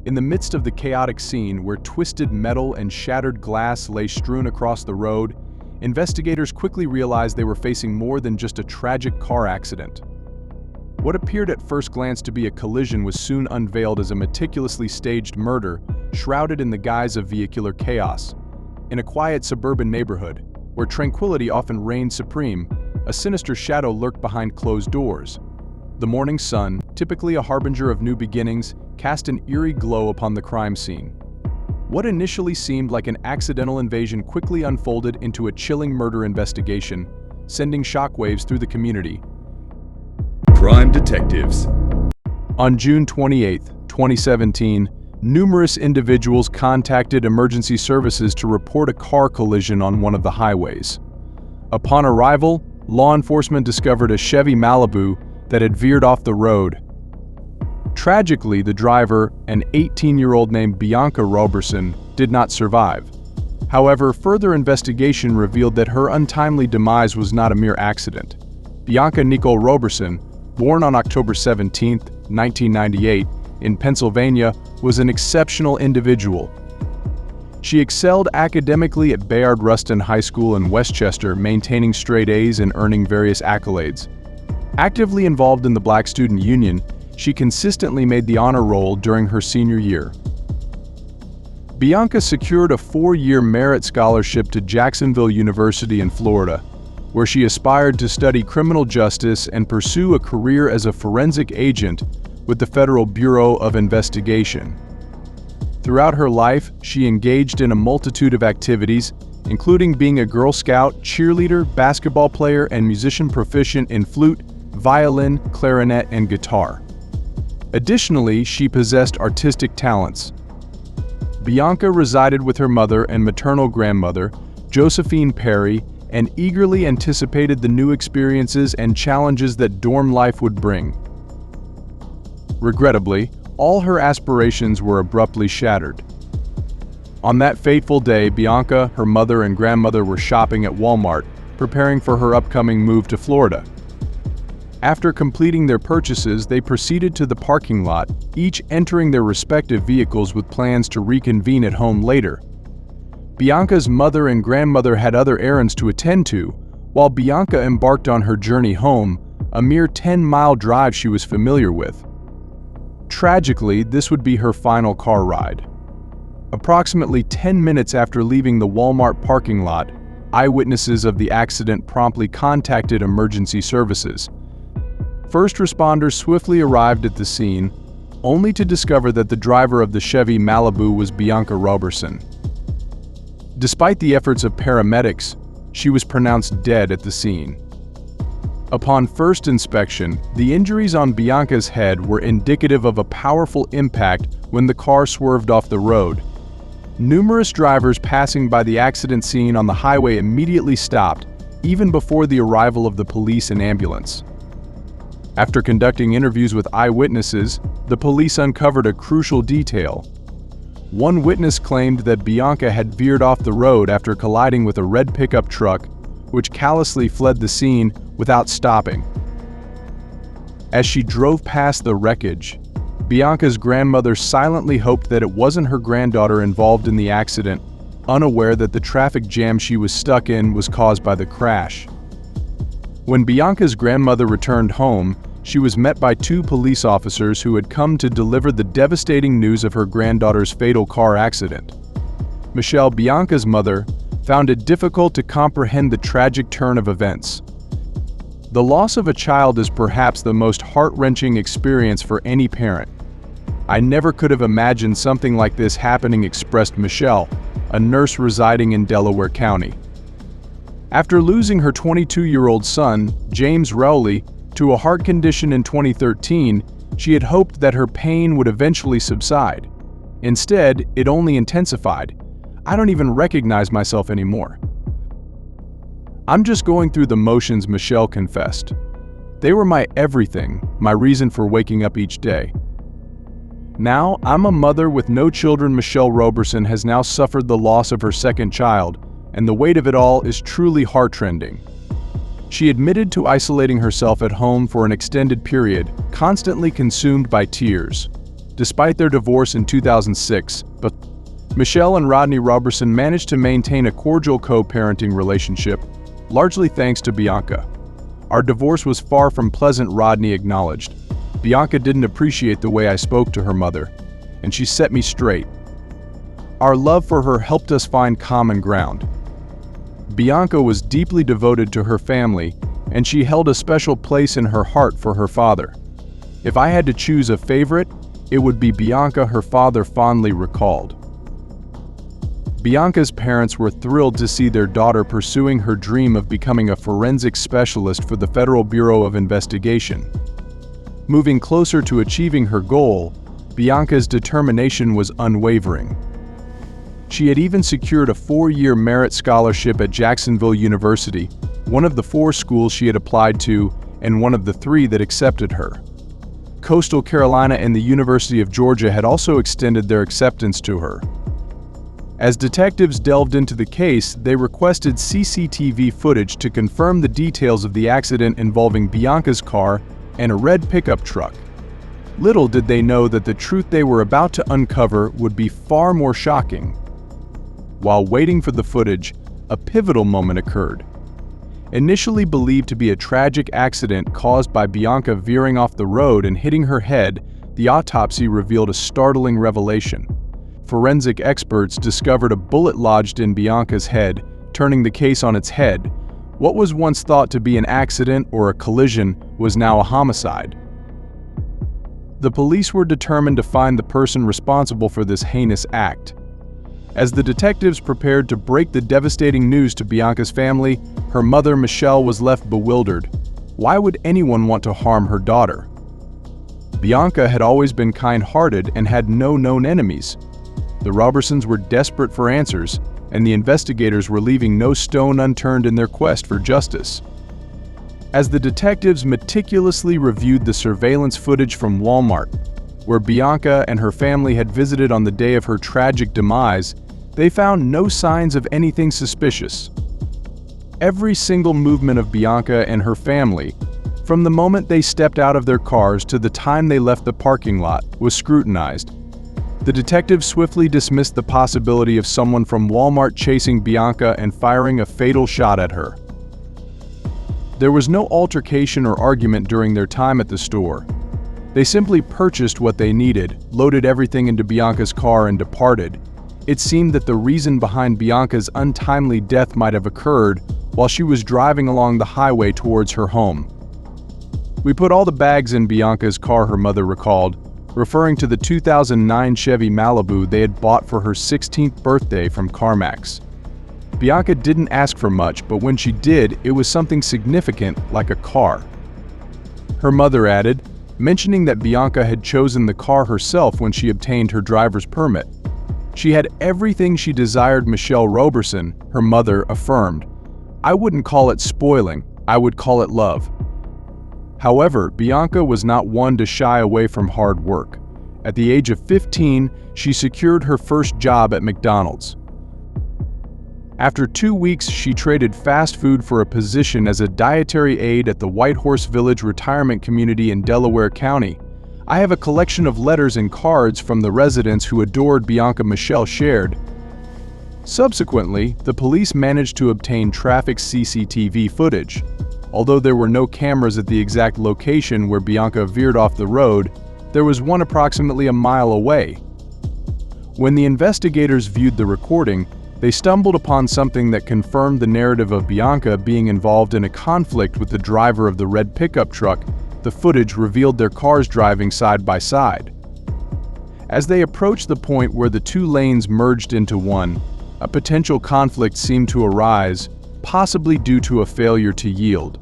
In the midst of the chaotic scene where twisted metal and shattered glass lay strewn across the road, investigators quickly realized they were facing more than just a tragic car accident. What appeared at first glance to be a collision was soon unveiled as a meticulously staged murder, shrouded in the guise of vehicular chaos. In a quiet suburban neighborhood, where tranquility often reigned supreme, a sinister shadow lurked behind closed doors. The morning sun, typically a harbinger of new beginnings, cast an eerie glow upon the crime scene. What initially seemed like an accidental invasion quickly unfolded into a chilling murder investigation, sending shockwaves through the community. Crime Detectives. On June 28, 2017, numerous individuals contacted emergency services to report a car collision on one of the highways. Upon arrival, law enforcement discovered a Chevy Malibu that had veered off the road. Tragically, the driver, an 18-year-old named Bianca Roberson, did not survive. However, further investigation revealed that her untimely demise was not a mere accident. Bianca Nikol Roberson, born on October 17, 1998, in Pennsylvania, was an exceptional individual. She excelled academically at Bayard Rustin High School in Westchester, maintaining straight A's and earning various accolades. Actively involved in the Black Student Union, she consistently made the honor roll during her senior year. Bianca secured a 4-year merit scholarship to Jacksonville University in Florida, where she aspired to study criminal justice and pursue a career as a forensic agent with the Federal Bureau of Investigation. Throughout her life, she engaged in a multitude of activities, including being a Girl Scout, cheerleader, basketball player, and musician proficient in flute, violin, clarinet, and guitar. Additionally, she possessed artistic talents. Bianca resided with her mother and maternal grandmother, Josephine Perry, and eagerly anticipated the new experiences and challenges that dorm life would bring. Regrettably, all her aspirations were abruptly shattered. On that fateful day, Bianca, her mother, and grandmother were shopping at Walmart, preparing for her upcoming move to Florida. After completing their purchases, they proceeded to the parking lot, each entering their respective vehicles with plans to reconvene at home later. Bianca's mother and grandmother had other errands to attend to, while Bianca embarked on her journey home, a mere 10-mile drive she was familiar with. Tragically, this would be her final car ride. Approximately 10 minutes after leaving the Walmart parking lot, eyewitnesses of the accident promptly contacted emergency services. First responders swiftly arrived at the scene, only to discover that the driver of the Chevy Malibu was Bianca Roberson. Despite the efforts of paramedics, she was pronounced dead at the scene. Upon first inspection, the injuries on Bianca's head were indicative of a powerful impact when the car swerved off the road. Numerous drivers passing by the accident scene on the highway immediately stopped, even before the arrival of the police and ambulance. After conducting interviews with eyewitnesses, the police uncovered a crucial detail. One witness claimed that Bianca had veered off the road after colliding with a red pickup truck, which callously fled the scene without stopping. As she drove past the wreckage, Bianca's grandmother silently hoped that it wasn't her granddaughter involved in the accident, unaware that the traffic jam she was stuck in was caused by the crash. When Bianca's grandmother returned home, she was met by 2 police officers who had come to deliver the devastating news of her granddaughter's fatal car accident. Michelle, Bianca's mother, found it difficult to comprehend the tragic turn of events. The loss of a child is perhaps the most heart-wrenching experience for any parent. "I never could have imagined something like this happening," expressed Michelle, a nurse residing in Delaware County. After losing her 22-year-old son, James Rowley, to a heart condition in 2013, she had hoped that her pain would eventually subside. Instead, it only intensified. "I don't even recognize myself anymore. I'm just going through the motions," Michelle confessed. "They were my everything, my reason for waking up each day. Now, I'm a mother with no children." Michelle Roberson has now suffered the loss of her second child, and the weight of it all is truly heart-rending. She admitted to isolating herself at home for an extended period, constantly consumed by tears. despite their divorce in 2006, but Michelle and Rodney Roberson managed to maintain a cordial co-parenting relationship, largely thanks to Bianca. Our divorce was far from pleasant, Rodney acknowledged. Bianca didn't appreciate the way I spoke to her mother, and she set me straight. Our love for her helped us find common ground. Bianca was deeply devoted to her family, and she held a special place in her heart for her father. If I had to choose a favorite, it would be Bianca, her father fondly recalled. Bianca's parents were thrilled to see their daughter pursuing her dream of becoming a forensic specialist for the Federal Bureau of Investigation. Moving closer to achieving her goal, Bianca's determination was unwavering. She had even secured a 4-year merit scholarship at Jacksonville University, one of the 4 schools she had applied to and one of the 3 that accepted her. Coastal Carolina and the University of Georgia had also extended their acceptance to her. As detectives delved into the case, they requested CCTV footage to confirm the details of the accident involving Bianca's car and a red pickup truck. Little did they know that the truth they were about to uncover would be far more shocking. While waiting for the footage, a pivotal moment occurred. Initially believed to be a tragic accident caused by Bianca veering off the road and hitting her head, the autopsy revealed a startling revelation. Forensic experts discovered a bullet lodged in Bianca's head, turning the case on its head. What was once thought to be an accident or a collision was now a homicide. The police were determined to find the person responsible for this heinous act. As the detectives prepared to break the devastating news to Bianca's family, her mother, Michelle, was left bewildered. Why would anyone want to harm her daughter? Bianca had always been kind-hearted and had no known enemies. The Robersons were desperate for answers, and the investigators were leaving no stone unturned in their quest for justice. As the detectives meticulously reviewed the surveillance footage from Walmart, where Bianca and her family had visited on the day of her tragic demise, they found no signs of anything suspicious. Every single movement of Bianca and her family, from the moment they stepped out of their cars to the time they left the parking lot, was scrutinized. The detectives swiftly dismissed the possibility of someone from Walmart chasing Bianca and firing a fatal shot at her. There was no altercation or argument during their time at the store. They simply purchased what they needed, loaded everything into Bianca's car, and departed. It seemed that the reason behind Bianca's untimely death might have occurred while she was driving along the highway towards her home. "We put all the bags in Bianca's car," her mother recalled, referring to the 2009 Chevy Malibu they had bought for her 16th birthday from CarMax. Bianca didn't ask for much, but when she did, it was something significant, like a car. Her mother added, mentioning that Bianca had chosen the car herself when she obtained her driver's permit. She had everything she desired. Michelle Roberson, her mother, affirmed, "I wouldn't call it spoiling, I would call it love." However, Bianca was not one to shy away from hard work. At the age of 15, she secured her first job at McDonald's. After 2 weeks, she traded fast food for a position as a dietary aide at the White Horse Village retirement community in Delaware County. "I have a collection of letters and cards from the residents who adored Bianca," Michelle shared. Subsequently, the police managed to obtain traffic CCTV footage. Although there were no cameras at the exact location where Bianca veered off the road, there was one approximately a mile away. When the investigators viewed the recording, they stumbled upon something that confirmed the narrative of Bianca being involved in a conflict with the driver of the red pickup truck. The footage revealed their cars driving side by side. As they approached the point where the 2 lanes merged into one, a potential conflict seemed to arise, possibly due to a failure to yield.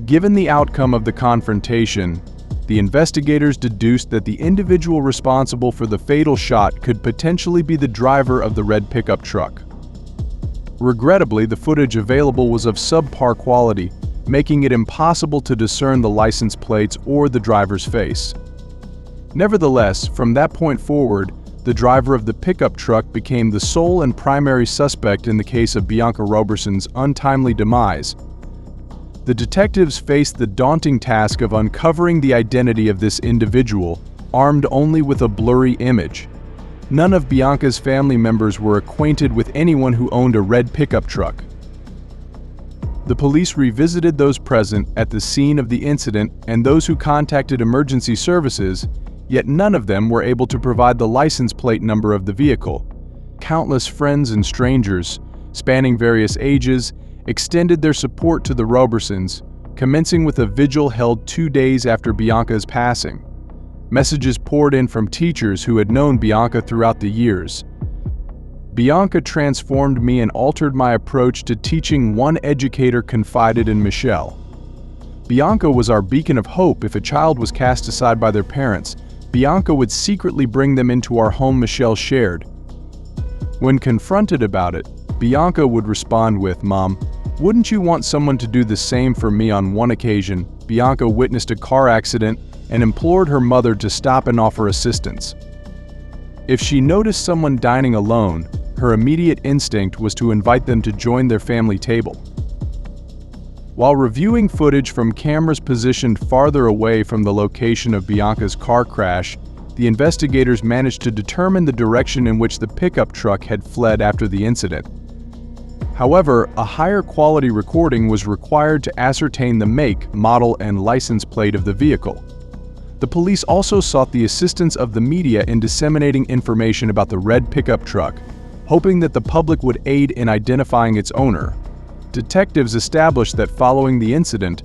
Given the outcome of the confrontation, the investigators deduced that the individual responsible for the fatal shot could potentially be the driver of the red pickup truck. Regrettably, the footage available was of subpar quality, making it impossible to discern the license plates or the driver's face. Nevertheless, from that point forward, the driver of the pickup truck became the sole and primary suspect in the case of Bianca Roberson's untimely demise. The detectives faced the daunting task of uncovering the identity of this individual, armed only with a blurry image. None of Bianca's family members were acquainted with anyone who owned a red pickup truck. The police revisited those present at the scene of the incident and those who contacted emergency services, yet none of them were able to provide the license plate number of the vehicle. Countless friends and strangers, spanning various ages, extended their support to the Robersons, commencing with a vigil held 2 days after Bianca's passing. Messages poured in from teachers who had known Bianca throughout the years. Bianca transformed me and altered my approach to teaching, one educator confided in Michelle. Bianca was our beacon of hope. If a child was cast aside by their parents, Bianca would secretly bring them into our home, Michelle shared. When confronted about it, Bianca would respond with, "Mom, wouldn't you want someone to do the same for me?" On one occasion, Bianca witnessed a car accident and implored her mother to stop and offer assistance. If she noticed someone dining alone, her immediate instinct was to invite them to join their family table. While reviewing footage from cameras positioned farther away from the location of Bianca's car crash, the investigators managed to determine the direction in which the pickup truck had fled after the incident. However, a higher quality recording was required to ascertain the make, model, and license plate of the vehicle. The police also sought the assistance of the media in disseminating information about the red pickup truck, hoping that the public would aid in identifying its owner. Detectives established that following the incident,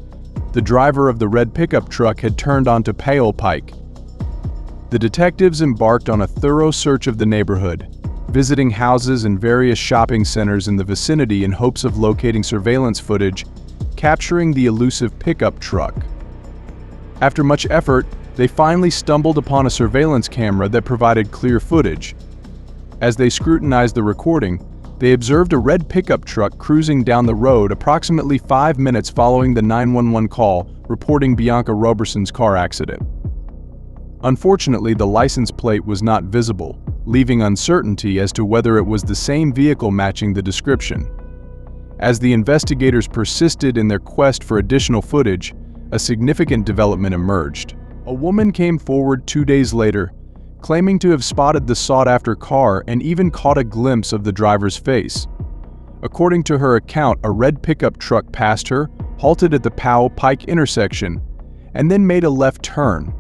the driver of the red pickup truck had turned onto Pale Pike. The detectives embarked on a thorough search of the neighborhood, visiting houses and various shopping centers in the vicinity in hopes of locating surveillance footage capturing the elusive pickup truck. After much effort, they finally stumbled upon a surveillance camera that provided clear footage. As they scrutinized the recording, they observed a red pickup truck cruising down the road approximately 5 minutes following the 911 call reporting Bianca Roberson's car accident. Unfortunately, the license plate was not visible, leaving uncertainty as to whether it was the same vehicle matching the description. As the investigators persisted in their quest for additional footage, a significant development emerged. A woman came forward 2 days later, claiming to have spotted the sought-after car and even caught a glimpse of the driver's face. According to her account, a red pickup truck passed her, halted at the Powell Pike intersection, and then made a left turn.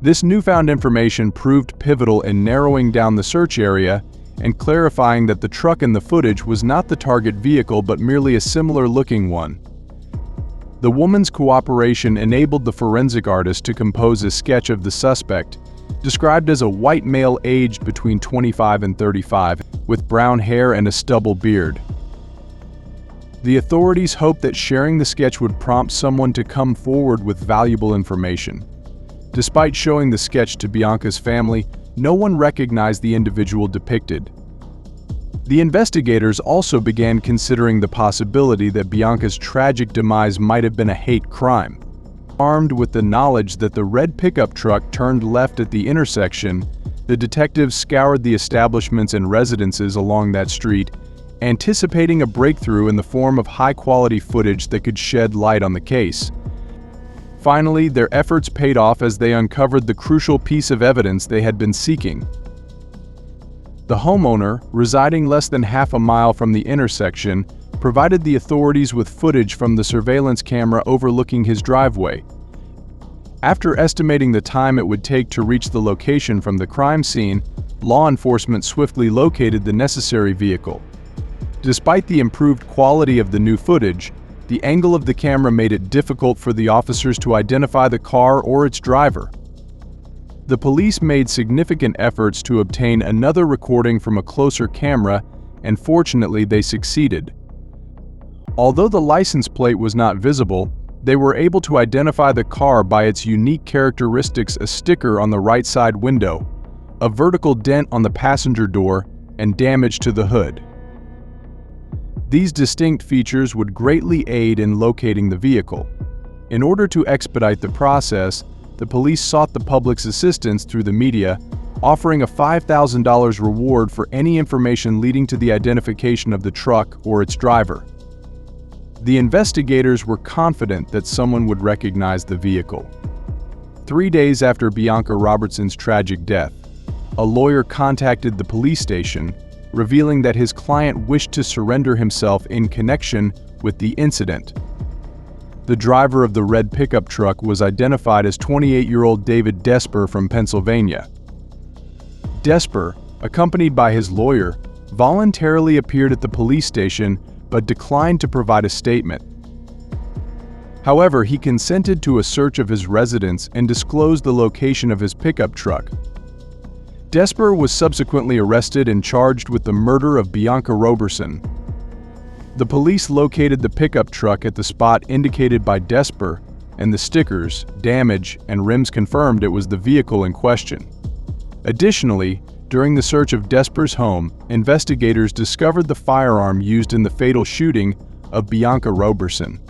This newfound information proved pivotal in narrowing down the search area and clarifying that the truck in the footage was not the target vehicle but merely a similar-looking one. The woman's cooperation enabled the forensic artist to compose a sketch of the suspect, described as a white male aged between 25 and 35, with brown hair and a stubble beard. The authorities hoped that sharing the sketch would prompt someone to come forward with valuable information. Despite showing the sketch to Bianca's family, no one recognized the individual depicted. The investigators also began considering the possibility that Bianca's tragic demise might have been a hate crime. Armed with the knowledge that the red pickup truck turned left at the intersection, the detectives scoured the establishments and residences along that street, anticipating a breakthrough in the form of high-quality footage that could shed light on the case. Finally, their efforts paid off as they uncovered the crucial piece of evidence they had been seeking. The homeowner, residing less than half a mile from the intersection, provided the authorities with footage from the surveillance camera overlooking his driveway. After estimating the time it would take to reach the location from the crime scene, law enforcement swiftly located the necessary vehicle. Despite the improved quality of the new footage, the angle of the camera made it difficult for the officers to identify the car or its driver. The police made significant efforts to obtain another recording from a closer camera, and fortunately they succeeded. Although the license plate was not visible, they were able to identify the car by its unique characteristics: a sticker on the right side window, a vertical dent on the passenger door, and damage to the hood. These distinct features would greatly aid in locating the vehicle. In order to expedite the process, the police sought the public's assistance through the media, offering a $5,000 reward for any information leading to the identification of the truck or its driver. The investigators were confident that someone would recognize the vehicle. 3 days after Bianca Robertson's tragic death, a lawyer contacted the police station, revealing that his client wished to surrender himself in connection with the incident. The driver of the red pickup truck was identified as 28-year-old David Desper from Pennsylvania. Desper, accompanied by his lawyer, voluntarily appeared at the police station but declined to provide a statement. However, he consented to a search of his residence and disclosed the location of his pickup truck. Desper was subsequently arrested and charged with the murder of Bianca Roberson. The police located the pickup truck at the spot indicated by Desper, and the stickers, damage, and rims confirmed it was the vehicle in question. Additionally, during the search of Desper's home, investigators discovered the firearm used in the fatal shooting of Bianca Roberson.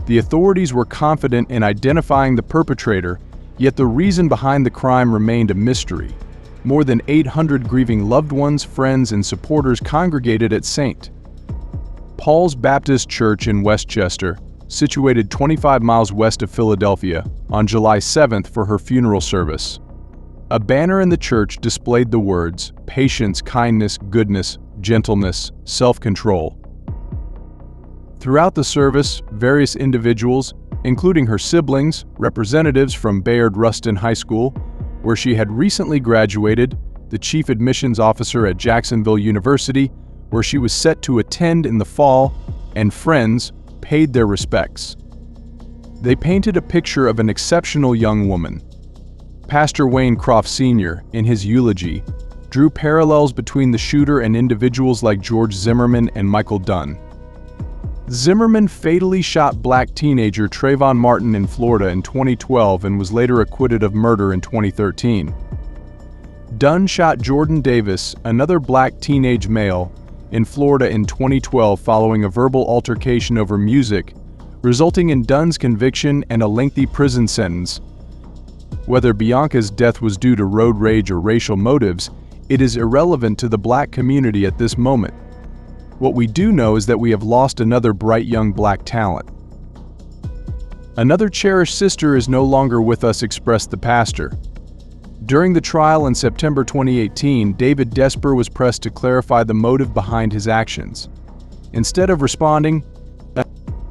The authorities were confident in identifying the perpetrator, yet the reason behind the crime remained a mystery. More than 800 grieving loved ones, friends, and supporters congregated at St. Paul's Baptist Church in Westchester, situated 25 miles west of Philadelphia, on July 7th for her funeral service. A banner in the church displayed the words, "Patience, kindness, goodness, gentleness, self-control." Throughout the service, various individuals, including her siblings, representatives from Bayard Rustin High School, where she had recently graduated, the chief admissions officer at Jacksonville University, where she was set to attend in the fall, and friends paid their respects. They painted a picture of an exceptional young woman. Pastor Wayne Croft Sr., in his eulogy, drew parallels between the shooter and individuals like George Zimmerman and Michael Dunn. Zimmerman fatally shot black teenager Trayvon Martin in Florida in 2012 and was later acquitted of murder in 2013. Dunn shot Jordan Davis, another black teenage male, in Florida in 2012 following a verbal altercation over music, resulting in Dunn's conviction and a lengthy prison sentence. Whether Bianca's death was due to road rage or racial motives, it is irrelevant to the black community at this moment. What we do know is that we have lost another bright young black talent. Another cherished sister is no longer with us, expressed the pastor. During the trial in September 2018, David Desper was pressed to clarify the motive behind his actions. Instead of responding,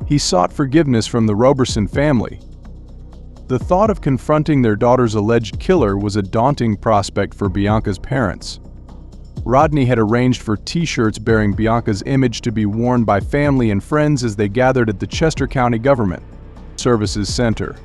he sought forgiveness from the Roberson family. The thought of confronting their daughter's alleged killer was a daunting prospect for Bianca's parents. Rodney had arranged for T-shirts bearing Bianca's image to be worn by family and friends as they gathered at the Chester County Government Services Center.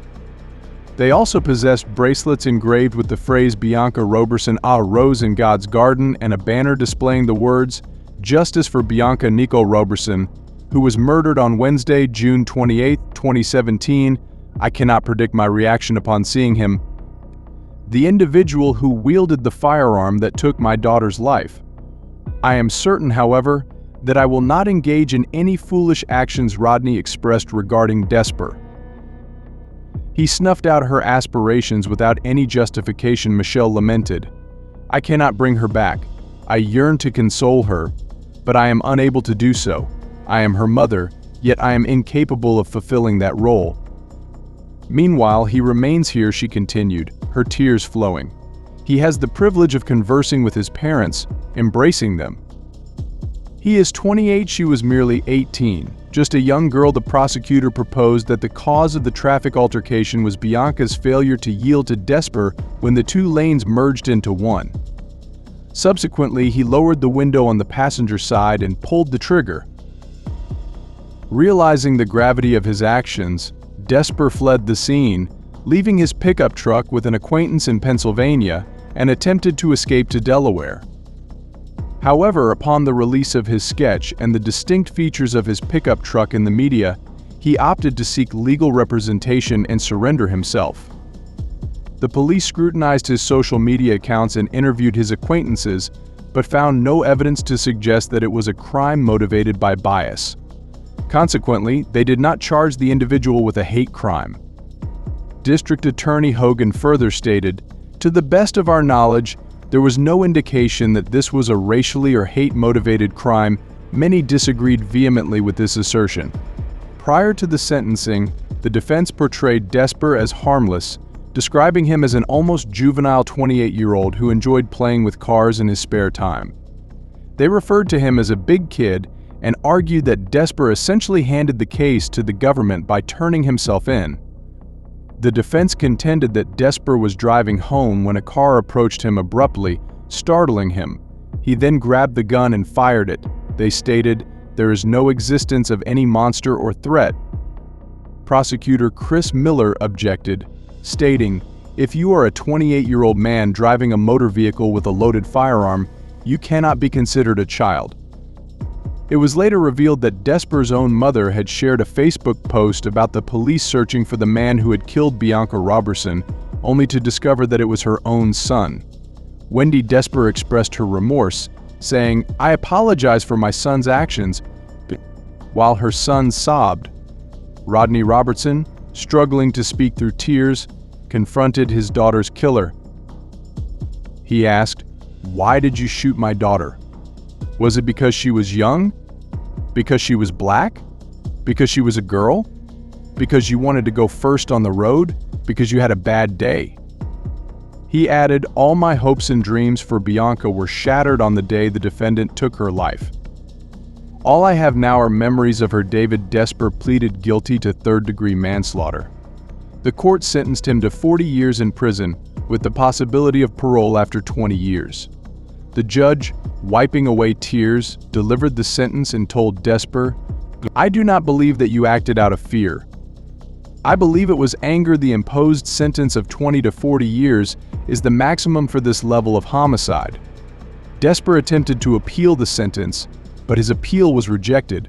They also possessed bracelets engraved with the phrase "Bianca Roberson, a rose in God's garden," and a banner displaying the words, "Justice for Bianca Nikol Roberson, who was murdered on Wednesday, June 28, 2017. I cannot predict my reaction upon seeing him. The individual who wielded the firearm that took my daughter's life. I am certain, however, that I will not engage in any foolish actions," Rodney expressed regarding Desper. He snuffed out her aspirations without any justification. Michelle lamented, "I cannot bring her back. I yearn to console her, but I am unable to do so. I am her mother, yet I am incapable of fulfilling that role." Meanwhile, he remains here, she continued, her tears flowing. He has the privilege of conversing with his parents, embracing them. He is 28, she was merely 18. Just a young girl. The prosecutor proposed that the cause of the traffic altercation was Bianca's failure to yield to Desper when the two lanes merged into one. Subsequently, he lowered the window on the passenger side and pulled the trigger. Realizing the gravity of his actions, Desper fled the scene, leaving his pickup truck with an acquaintance in Pennsylvania, and attempted to escape to Delaware. However, upon the release of his sketch and the distinct features of his pickup truck in the media, he opted to seek legal representation and surrender himself. The police scrutinized his social media accounts and interviewed his acquaintances, but found no evidence to suggest that it was a crime motivated by bias. Consequently, they did not charge the individual with a hate crime. District Attorney Hogan further stated, "To the best of our knowledge, there was no indication that this was a racially or hate-motivated crime." Many disagreed vehemently with this assertion. Prior to the sentencing, the defense portrayed Desper as harmless, describing him as an almost juvenile 28-year-old who enjoyed playing with cars in his spare time. They referred to him as a big kid and argued that Desper essentially handed the case to the government by turning himself in. The defense contended that Desper was driving home when a car approached him abruptly, startling him. He then grabbed the gun and fired it. They stated, "There is no existence of any monster or threat." Prosecutor Chris Miller objected, stating, "If you are a 28-year-old man driving a motor vehicle with a loaded firearm, you cannot be considered a child." It was later revealed that Desper's own mother had shared a Facebook post about the police searching for the man who had killed Bianca Roberson, only to discover that it was her own son. Wendy Desper expressed her remorse, saying, "I apologize for my son's actions," while her son sobbed. Rodney Robertson, struggling to speak through tears, confronted his daughter's killer. He asked, "Why did you shoot my daughter? Was it because she was young? Because she was black? Because she was a girl? Because you wanted to go first on the road? Because you had a bad day?" He added, "All my hopes and dreams for Bianca were shattered on the day the defendant took her life. All I have now are memories of her." David Desper pleaded guilty to third-degree manslaughter. The court sentenced him to 40 years in prison with the possibility of parole after 20 years. The judge, wiping away tears, delivered the sentence and told Desper, "I do not believe that you acted out of fear. I believe it was anger. The imposed sentence of 20 to 40 years is the maximum for this level of homicide." Desper attempted to appeal the sentence, but his appeal was rejected,